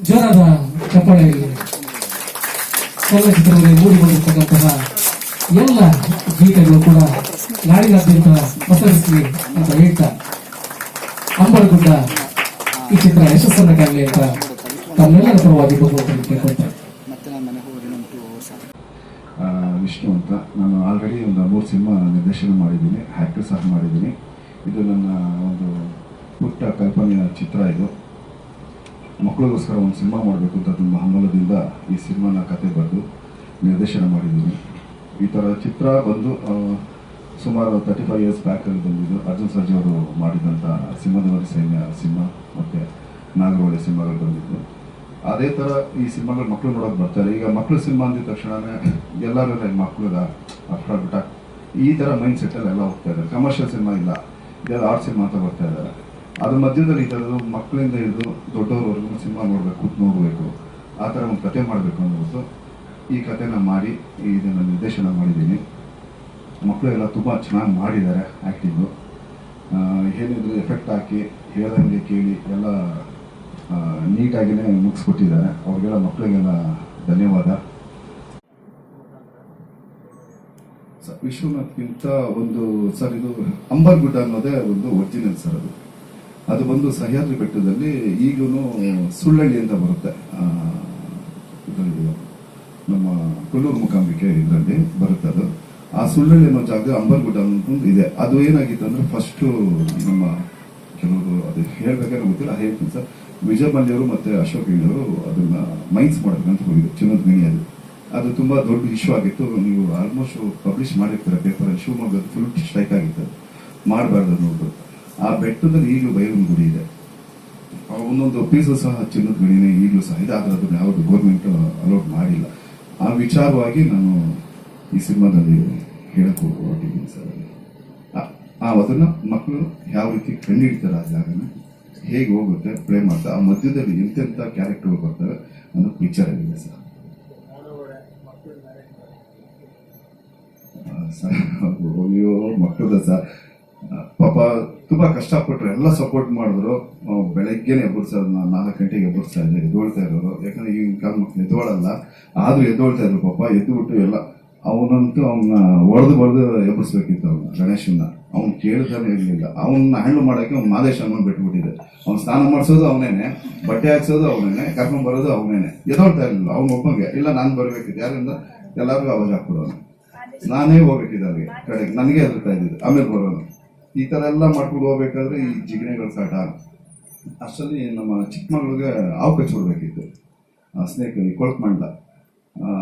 ಜೋರಾದ ಚಪ್ಪಾಳೆಯಲ್ಲಿ ಚಲನಚಿತ್ರದಲ್ಲಿ ಮೂಡಿ ಬಂದಿರತಕ್ಕಂತಹ ಎಲ್ಲ ಗೀತೆಗಳು ಕೂಡ ನಾಡಿನಾದ್ಯಂತ ಪಸರಿಸಲಿ ಅಂತ ಹೇಳ್ತಾ ಅಂಬರಗುಡ್ಡ ಈ ಚಿತ್ರ ಯಶಸ್ಸನ್ನು ಕಾಣಲಿ ಅಂತ ತಮ್ಮೆಲ್ಲರ ಪರವಾಗಿ ಭಗವಂತನಿಗೆ ಕೇಳ್ಕೊಳ್ತಾರೆ. ವಿಷ್ಣು ಅಂತ ನಾನು ಆಲ್ರೆಡಿ ಒಂದು 3 ಸಿನಿಮಾ ನಿರ್ದೇಶನ ಮಾಡಿದ್ದೀನಿ, ಆ್ಯಕ್ಟರ್ ಸಹ ಮಾಡಿದ್ದೀನಿ. ಇದು ನನ್ನ ಒಂದು ಪುಟ್ಟ ಕಲ್ಪನೆಯ ಚಿತ್ರ. ಇದು ಮಕ್ಕಳಿಗೋಸ್ಕರ ಒಂದು ಸಿನಿಮಾ ಮಾಡಬೇಕು ಅಂತ ತುಂಬ ಹಂಬಲದಿಂದ ಈ ಸಿನಿಮಾನ ಕತೆ ಬರೆದು ನಿರ್ದೇಶನ ಮಾಡಿದ್ದೀನಿ. ಈ ಥರ ಚಿತ್ರ ಬಂದು ಸುಮಾರು 35 ಇಯರ್ಸ್ ಬ್ಯಾಕಲ್ಲಿ ಬಂದಿದ್ದು ಅರ್ಜುನ್ ಸರ್ಜಾ ಅವರು ಮಾಡಿದಂಥ ಸಿಂಹದವರಿ ಸೈನ್ಯ ಸಿನಿಮಾ ಮತ್ತು ನಾಗರಹೊಳೆ ಸಿನಿಮಾಗಳು ಬಂದಿದ್ದು. ಅದೇ ಥರ ಈ ಸಿನಿಮಾಗಳು ಮಕ್ಕಳು ನೋಡೋಕೆ ಬರ್ತಾರೆ. ಈಗ ಮಕ್ಕಳು ಸಿನಿಮಾ ಅಂದಿದ ತಕ್ಷಣವೇ ಎಲ್ಲರೂ ಮಕ್ಕಳಿಗೆ ಅಫ್ರಾಬಿಟ ಈ ಥರ ಮೈಂಡ್ ಸೆಟ್ಟಲ್ಲಿ ಎಲ್ಲ ಹೋಗ್ತಾ ಇದ್ದಾರೆ. ಕಮರ್ಷಿಯಲ್ ಸಿನಿಮಾ ಇಲ್ಲ, ಇದೆಲ್ಲ ಆರ್ಟ್ ಸಿನಿಮಾ ಅಂತ ಬರ್ತಾ ಇದ್ದಾರೆ. ಅದ್ರ ಮಧ್ಯದಲ್ಲಿ ಈ ಥರದ್ದು ಮಕ್ಕಳಿಂದ ಹಿಡಿದು ದೊಡ್ಡವ್ರವರೆಗೂ ಸಿನಿಮಾ ನೋಡಬೇಕು, ಆ ಥರ ಒಂದು ಕತೆ ಮಾಡಬೇಕು ಅಂದ್ಬಿಟ್ಟು ಈ ಕತೆನ ಮಾಡಿ ಇದನ್ನು ನಿರ್ದೇಶನ ಮಾಡಿದ್ದೀನಿ. ಮಕ್ಕಳು ಎಲ್ಲ ತುಂಬ ಚೆನ್ನಾಗಿ ಮಾಡಿದ್ದಾರೆ. ಆ್ಯಕ್ಟಿಂಗು ಏನಿದ್ರು ಎಫೆಕ್ಟ್ ಹಾಕಿ ಹೇಳ್ದಂಗೆ ಕೇಳಿ ಎಲ್ಲ ನೀಟಾಗಿಯೇ ಮುಗಿಸ್ಕೊಟ್ಟಿದ್ದಾರೆ. ಅವ್ರಿಗೆಲ್ಲ ಮಕ್ಕಳಿಗೆಲ್ಲ ಧನ್ಯವಾದ. ವಿಶ್ವನಾಥ್ಗಿಂತ ಒಂದು ಸರ್ ಇದು ಅಂಬರ್ಗುಡ್ಡ ಅನ್ನೋದೇ ಒಂದು ಒರಿಜಿನಲ್ ಸರ್. ಅದು ಬಂದು ಸಹ್ಯಾದ್ರಿ ಬೆಟ್ಟದಲ್ಲಿ ಈಗಲೂ ಸುಳ್ಳಳ್ಳಿ ಅಂತ ಬರುತ್ತೆ, ಇದರಲ್ಲಿ ನಮ್ಮ ಕೊಲ್ಲೂರು ಮೂಕಾಂಬಿಕೆ ಇದರಲ್ಲಿ ಬರುತ್ತೆ. ಅದು ಆ ಸುಳ್ಳಳ್ಳಿ ಅನ್ನೋ ಜಾಗ ಅಂಬರ್ಗುಡ್ಡ ಅನ್ನೋದು ಇದೆ. ಅದು ಏನಾಗಿತ್ತು ಅಂದ್ರೆ ಫಸ್ಟು ನಮ್ಮ ಕೆಲವರು ಅದು ಹೇಳ್ಬೇಕಾದ್ರೆ ಗೊತ್ತಿಲ್ಲ, ಹೇಳ್ತೀನಿ ಸರ್. ವಿಜಯ ಮಲ್ಯವರು ಮತ್ತು ಅಶೋಕ್ ಇಳಿಯವರು ಅದನ್ನ ಮೈನ್ಸ್ ಮಾಡಬೇಕಂತ ಹೋಗಿದ್ರು, ಚಿನ್ನದ ಗಣಿ. ಅದು ತುಂಬ ದೊಡ್ಡ ಇಶ್ಯೂ ಆಗಿತ್ತು. ನೀವು ಆಲ್ಮೋಸ್ಟ್ ಪಬ್ಲಿಷ್ ಮಾಡಿರ್ತೀರ ಪೇಪರಲ್ಲಿ. ಶಿವಮೊಗ್ಗದ ಫುಲ್ ಸ್ಟ್ರೈಕ್ ಆಗಿತ್ತು, ಅದು ಮಾಡಬಾರ್ದು ನೋಡ್ರು. ಆ ಬೆಟ್ಟದಲ್ಲಿ ಈಗಲೂ ಬೈರೂರು ಗುಡಿ ಇದೆ, ಒಂದೊಂದು ಪೀಸು ಸಹ ಚಿನ್ನದ ಗಣಿನೇ ಈಗಲೂ ಸಹ ಇದೆ. ಆದರೆ ಅದನ್ನು ಯಾವುದು ಗೌರ್ಮೆಂಟ್ ಅಲೋಟ್ ಮಾಡಿಲ್ಲ. ಆ ವಿಚಾರವಾಗಿ ನಾನು ಈ ಸಿನಿಮಾದಲ್ಲಿ ಹೇಳಕ್ಕೆ ಹೊರಟಿದ್ದೀನಿ ಸರ್. ಅದನ್ನು ಮಕ್ಕಳು ಯಾವ ರೀತಿ ಕಂಡುಹಿಡ್ತಾರೆ, ಆ ಜಾಗನ ಹೇಗೆ ಹೋಗುತ್ತೆ ಪ್ಲೇ ಮಾಡ್ತಾರೆ, ಆ ಮಧ್ಯದಲ್ಲಿ ಎಂತೆಂಥ ಕ್ಯಾರೆಕ್ಟರ್ಗಳು ಬರ್ತಾರೆ ಅನ್ನೋ ಪಿಕ್ಚರ್ ಆಗಿದೆ ಸರ್. ಅಯ್ಯೋ ಮಕ್ಕಳದ ಸರ್ ಪಾಪ ತುಂಬ ಕಷ್ಟಪಟ್ಟರು, ಎಲ್ಲ ಸಪೋರ್ಟ್ ಮಾಡಿದ್ರು. ಬೆಳಗ್ಗೆನೆ ಎಬ್ಬರ್ಸೋದು, 4 ಗಂಟೆಗೆ ಎಬ್ಬರ್ಸ್ತಾ ಇದ್ದೆ, ಎದ್ದೋಳ್ತಾ ಇರೋರು. ಯಾಕಂದ್ರೆ ಈಗಿನ ಕಾಲ ಮಕ್ಕಳು ಎದ್ದೋಳಲ್ಲ, ಆದ್ರೂ ಎದ್ದೋಳ್ತಾ ಇದ್ರು ಪಾಪ. ಎದ್ದುಬಿಟ್ಟು ಎಲ್ಲ ಅವನಂತೂ ಅವನ್ನ ಹೊಡೆದು ಎಬ್ಬರಿಸ್ಬೇಕಿತ್ತು ಅವನ್ನ, ಗಣೇಶನ್ನ. ಅವ್ನು ಕೇಳ್ತಾನೆ ಇರಲಿಲ್ಲ. ಅವನ್ನ ಹ್ಯಾಂಡಲ್ ಮಾಡೋಕೆ ಅವ್ನು ಮಾದೇಶ ಅನ್ನೋನು ಬಿಟ್ಬಿಟ್ಟಿದೆ. ಅವ್ನು ಸ್ನಾನ ಮಾಡಿಸೋದು ಅವನೇನೆ, ಬಟ್ಟೆ ಹಾಕ್ಸೋದು ಅವನೇನೆ, ಕರ್ಕೊಂಡ್ ಬರೋದು ಅವನೇನೆ. ಎದ್ದೋಳ್ತಾ ಇರಲಿಲ್ಲ ಅವ್ನ ಒಬ್ಬಂಗೆ. ಇಲ್ಲ ನಾನು ಬರ್ಬೇಕಿತ್ತು, ಯಾರಿಂದ ಎಲ್ಲರಿಗೂ ಅವಾಜ್ ಹಾಕ್ಬಿಡೋನು, ನಾನೇ ಹೋಗ್ಬೇಕಿದ್ದ ಅಲ್ಲಿಗೆ ಕಡೆಗೆ, ನನಗೆ ಎದುರ್ತಾ ಇದ್ದಿದ್ದು. ಆಮೇಲೆ ಬರೋನು. ಈ ಥರ ಎಲ್ಲ ಮಾಡ್ಕೊಂಡು ಹೋಗ್ಬೇಕಾದ್ರೆ ಈ ಜಿಗಣೆಗಳ ಕಾಟ. ಅಷ್ಟರಲ್ಲಿ ನಮ್ಮ ಚಿಕ್ಕಮಗಳಿಗೆ ಹಾವು ಕಚ್ಚಿಡ್ಬೇಕಿತ್ತು, ಸ್ನೇಕ್ ಕೊಳಕ್ಮಂಡ.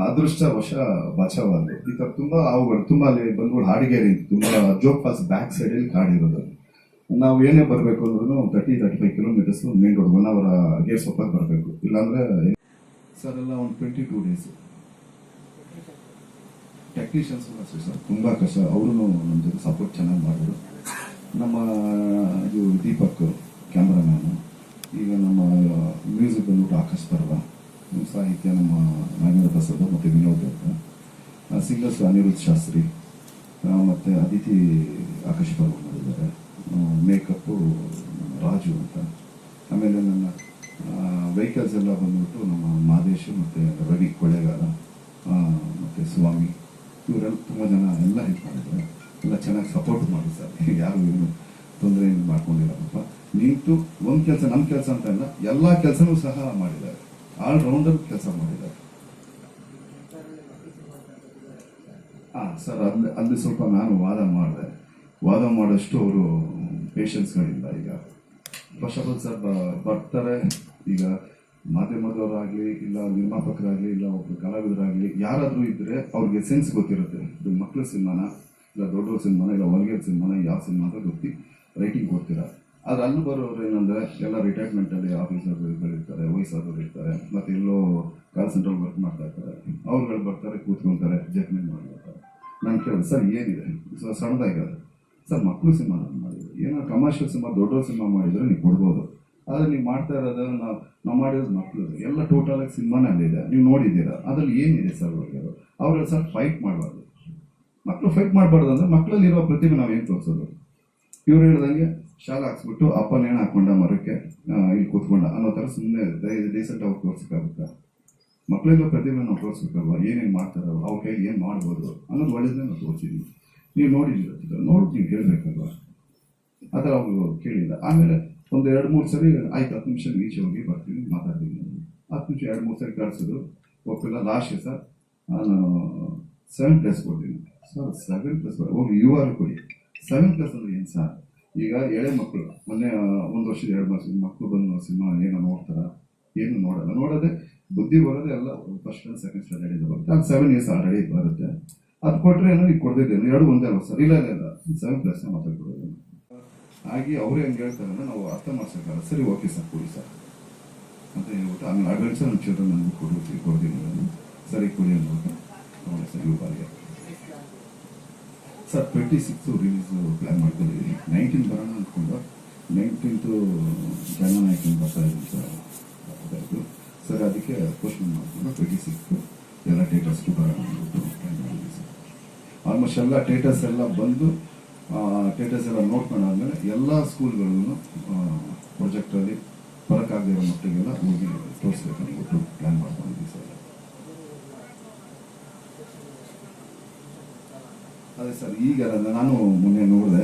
ಅದೃಷ್ಟವಶ ಬಚಾವಾದ್ರು. ಈ ಥರ ತುಂಬ ಹಾವುಗಳು ತುಂಬ ಅಲ್ಲಿ ಬಂದ್ಗಳು. ಹಾಡಿಗೇರಿ ತುಂಬ ಜೋಗ್ ಫಾಲ್ಸ್ ಬ್ಯಾಕ್ ಸೈಡಲ್ಲಿ ಕಾಡಿರೋದು. ನಾವು ಏನೇ ಬರಬೇಕು ಅಂದ್ರೂ 30-35 kilometres main road 1 hour gear ಸೊಪ್ಪಾಗಿ ಬರಬೇಕು. ಇಲ್ಲಾಂದರೆ ಸರ್ ಎಲ್ಲ ಒಂದು 22 ಡೇಸ್. ಟೆಕ್ನಿಷಿಯನ್ಸ್ ಅಷ್ಟೇ ಸರ್, ತುಂಬ ಕಷ್ಟ. ಅವರು ನಮ್ಮ ಜೊತೆ ಸಪೋರ್ಟ್ ಚೆನ್ನಾಗಿ ಮಾಡಿದ್ರು. ನಮ್ಮ ಇದು ದೀಪಕ್ ಕ್ಯಾಮ್ರಾಮ್ಯಾನು, ಈಗ ನಮ್ಮ ಮ್ಯೂಸಿಕ್ ಬಂದ್ಬಿಟ್ಟು ಆಕಾಶ್ ಪರ್ವ, ಸಾಹಿತ್ಯ ನಮ್ಮ ನಾಗೇಂದ್ರ ಪ್ರಸಾದ್ ಮತ್ತು ವಿನೋದ್ ಅಂತ, ಸಿಂಗರ್ಸ್ ಅನಿರುದ್ಧ್ ಶಾಸ್ತ್ರಿ ಮತ್ತು ಅದಿತಿ ಆಕಾಶ್ ಪರ್ವ ಮಾಡಿದ್ದಾರೆ. ಮೇಕಪ್ಪು ರಾಜು ಅಂತ. ಆಮೇಲೆ ನನ್ನ ವೆಹಿಕಲ್ಸ್ ಎಲ್ಲ ಬಂದ್ಬಿಟ್ಟು ನಮ್ಮ ಮಾದೇಶು ಮತ್ತು ರವಿ ಕೊಳ್ಳೇಗಾಲ ಮತ್ತು ಸ್ವಾಮಿ, ಇವರೆಲ್ಲ ತುಂಬ ಜನ ಎಲ್ಲ ಹೆಲ್ಪ್ ಮಾಡಿದ್ದಾರೆ. ಎಲ್ಲ ಚೆನ್ನಾಗಿ ಸಪೋರ್ಟ್ ಮಾಡಿ ಸರ್. ಯಾರು ಏನು ತೊಂದರೆ ಏನು ಮಾಡ್ಕೊಂಡಿಲ್ಲಪ್ಪ. ನಿಂತು ಒಂದು ಕೆಲಸ, ನಮ್ಮ ಕೆಲಸ ಅಂತ ಇಲ್ಲ, ಎಲ್ಲ ಕೆಲಸನೂ ಸಹ ಮಾಡಿದ್ದಾರೆ. ಆಲ್ರೌಂಡರ್ ಕೆಲಸ ಮಾಡಿದ್ದಾರೆ. ಸರ್ ಅಲ್ಲಿ ಸ್ವಲ್ಪ ನಾನು ವಾದ ಮಾಡೋಷ್ಟು ಅವರು ಪೇಷನ್ಸ್ಗಳಿಲ್ಲ. ಈಗ ಫಸ್ಟ್ ಆಫ್ ಆಲ್ ಸರ್ ಬರ್ತಾರೆ, ಈಗ ಮಾಧ್ಯಮದವರಾಗಲಿ ಇಲ್ಲ ನಿರ್ಮಾಪಕರಾಗಲಿ ಇಲ್ಲ ಒಬ್ಬರು ಕಲಾವಿದರಾಗಲಿ ಯಾರಾದರೂ ಇದ್ದರೆ ಅವ್ರಿಗೆ ಸೆನ್ಸ್ ಗೊತ್ತಿರುತ್ತೆ. ಇದು ಮಕ್ಕಳ ಸಿನಿಮಾನ ಇಲ್ಲ ದೊಡ್ಡವ್ರ ಸಿನಿಮಾನ ಇಲ್ಲ ಹೊಲಿಗೆ ಸಿನಿಮಾನ ಯಾವ ಸಿನಿಮಾ ಅಂತ ಗೊತ್ತಿ ರೈಟಿಂಗ್ ಕೊಡ್ತೀರಾ. ಆದರೆ ಅಲ್ಲಿ ಬರೋರು ಏನಂದರೆ ಎಲ್ಲ ರಿಟೈರ್ಮೆಂಟಲ್ಲಿ ಆಫೀಸರ್ಗಳಿರ್ತಾರೆ, ವಯಸ್ಸಾದವ್ರು ಇರ್ತಾರೆ, ಮತ್ತು ಎಲ್ಲೋ ಕಾಲ್ ಸೆಂಟ್ರಲ್ಲಿ ವರ್ಕ್ ಮಾಡ್ತಾ ಇರ್ತಾರೆ. ಅವ್ರುಗಳು ಬರ್ತಾರೆ, ಕೂತ್ಕೊತಾರೆ, ಜರ್ನಿ ಮಾಡ್ತಾರೆ. ನಾನು ಕೇಳಿದೆ ಸರ್ ಏನಿದೆ ಸಣ್ಣದಾಗಿ ಸರ್ ಮಕ್ಕಳು ಸಿನಿಮಾ ನಾನು ಮಾಡಿದ್ರು, ಏನೋ ಕಮರ್ಷಿಯಲ್ ಸಿನಿಮಾ ದೊಡ್ಡವ್ರ ಸಿನಿಮಾ ಮಾಡಿದರೆ ನೀವು ಕೊಡ್ಬೋದು. ಆದರೆ ನೀವು ಮಾಡ್ತಾ ಇರೋದು ನಾವು ಮಾಡಿರೋದು ಮಕ್ಕಳು ಎಲ್ಲ ಟೋಟಲಾಗಿ ಸಿನಿಮಾನೇ ಅಲ್ಲಿದೆ, ನೀವು ನೋಡಿದ್ದೀರಾ. ಅದರಲ್ಲಿ ಏನಿದೆ ಸರ್ ಅವ್ರಿಗೆ ಸರ್ ಫೈಟ್ ಮಾಡಬಾರ್ದು. ಮಕ್ಕಳು ಫೈಟ್ ಮಾಡಬಾರ್ದು ಅಂದರೆ ಮಕ್ಕಳಲ್ಲಿರೋ ಪ್ರತಿಭೆ ನಾವು ಏನು ತೋರಿಸೋದು. ಇವ್ರು ಹೇಳ್ದಂಗೆ ಶಾಲೆ ಹಾಕ್ಸ್ಬಿಟ್ಟು ಅಪ್ಪ ನೇಣು ಹಾಕೊಂಡ ಮರಕ್ಕೆ ಇಲ್ಲಿ ಕೂತ್ಕೊಂಡ ಅನ್ನೋ ಥರ ಸುಮ್ಮನೆ ಡೀಸೆಂಟ್ ಅವ್ರು ತೋರ್ಸಕ್ಕಾಗುತ್ತಾ? ಮಕ್ಕಳಿಂದ ಪ್ರತಿಭೆ ನಾವು ತೋರಿಸ್ಬೇಕಲ್ವ, ಏನೇನು ಮಾಡ್ತಾರೋ ಅವ್ರ ಕೈಲಿ ಏನು ಮಾಡ್ಬೋದು ಅನ್ನೋದು ಒಳ್ಳೇದನ್ನ ನಾವು ತೋರಿಸಿದ್ವಿ. ನೀವು ನೋಡಿದ್ದೀರ, ನೋಡಿ ನೀವು ಹೇಳ್ಬೇಕಲ್ವ, ಆ ಥರ ಅವರು ಕೇಳಿಲ್ಲ. ಆಮೇಲೆ ಒಂದು 2-3 ಸರಿ ಆಯ್ತು, 10 ನಿಮಿಷ ಈಚೆ ಹೋಗಿ ಬರ್ತೀನಿ ಮಾತಾಡ್ತೀನಿ. 10 ನಿಮಿಷ 2-3 ಸರಿ ಕಳಿಸೋದು ಒಪ್ಪಿಲ್ಲ. ಲಾಸ್ಟ್ ಸರ್ ನಾನು 7+ ಕೊಡ್ತೀನಿ ಸರ್. 7+ ಹೋಗಿ UR ಕೊಡಿ. 7+ ಅಂದ್ರೆ ಏನು ಸರ್? ಈಗ ಎಳೆ ಮಕ್ಕಳು ಮೊನ್ನೆ 1 ವರ್ಷದ 2 ವರ್ಷದ ಮಕ್ಕಳು ಬಂದು ಸಿನಿಮಾ ಏನೋ ನೋಡ್ತಾರ? ಏನು ನೋಡಲ್ಲ. ನೋಡೋದೇ ಬುದ್ಧಿ ಬರೋದೇ ಎಲ್ಲ ಫಸ್ಟ್ ಸ್ಟ್ಯಾಂಡರ್ಡ್ ಸೆಕೆಂಡ್ ಸ್ಟ್ಯಾಂಡರ್ಡ್ ಬರುತ್ತೆ. ಅದು 7 ಇಯರ್ಸ್ ಆಲ್ರೆಡಿ ಬರುತ್ತೆ. ಅದು ಕೊಟ್ಟರೆ ಏನೋ ಈಗ ಕೊಡ್ದಿದ್ದೇನೆ, 2 ಒಂದೇ ಅಲ್ಲ ಸರ್. ಇಲ್ಲ 7+ ಮಾತಾಡ್ಕೊಡೋದು. ಹಾಗೆ ಅವರೇ ಹಂಗೆ ಹೇಳ್ತಾರಲ್ಲ, ನಾವು ಅರ್ಥ ಮಾಡ್ಸೋಕ್ಕಲ್ಲ. ಸರಿ ಓಕೆ ಸರ್ ಕೊಡಿ ಸರ್ ಅಂತ ಹೇಳ್ಬಿಟ್ಟು ಆಮೇಲೆ ಅಡ್ವಾನ್ಸ್ ನನ್ನ ಚಿಲ್ಡ್ರನ್ ನನಗೆ ಕೊಡ್ತೀನಿ ನಾನು. ಸರಿ ಕೊಡಿ ಅಂದ್ಬಿಟ್ಟು ನೋಡಿ ಸರ್ ಬಾರಿಗೆ ಸರ್ 26 ರಿಲೀಸ್ ಪ್ಲ್ಯಾನ್ ಮಾಡ್ಕೊಂಡಿದ್ದೀನಿ. 19 ಬರೋಣ ಅಂದ್ಕೊಂಡು 19th ಜನನಾಯಕನ ಬರ್ತಾ ಇದ್ದೀನಿ ಸರ್. ಸರ್ ಅದಕ್ಕೆ ಪೋಸ್ಟ್ಪೋನ್ ಮಾಡಿಕೊಂಡು 26 ಎಲ್ಲ ಥಿಯೇಟರ್ಸ್ಗೆ ಬರೋಣ ಅಂದ್ಬಿಟ್ಟು ಪ್ಲ್ಯಾನ್ ಮಾಡಿದ್ದೀನಿ ಸರ್. ಆಲ್ಮೋಸ್ಟ್ ಎಲ್ಲ ಥಿಯೇಟರ್ಸ್ ಎಲ್ಲ ಬಂದು ಥಿಯೇಟರ್ಸ್ ಎಲ್ಲ ನೋಡ್ಕೊಂಡಾದ್ಮೇಲೆ ಎಲ್ಲ ಸ್ಕೂಲ್ಗಳಿಗೂ ಪ್ರೊಜೆಕ್ಟಲ್ಲಿ ಬರೋಕ್ಕಾಗದಿರೋ ಮಕ್ಕಳಿಗೆಲ್ಲ ಹೋಗಿ ತೋರಿಸ್ಬೇಕಂದ್ಬಿಟ್ಟು ಪ್ಲ್ಯಾನ್ ಮಾಡ್ಕೊಂಡಿದ್ದೀವಿ ಸರ್. ಅದೇ ಸರ್, ಈಗ ನಾನು ಮೊನ್ನೆ ನೋಡಿದೆ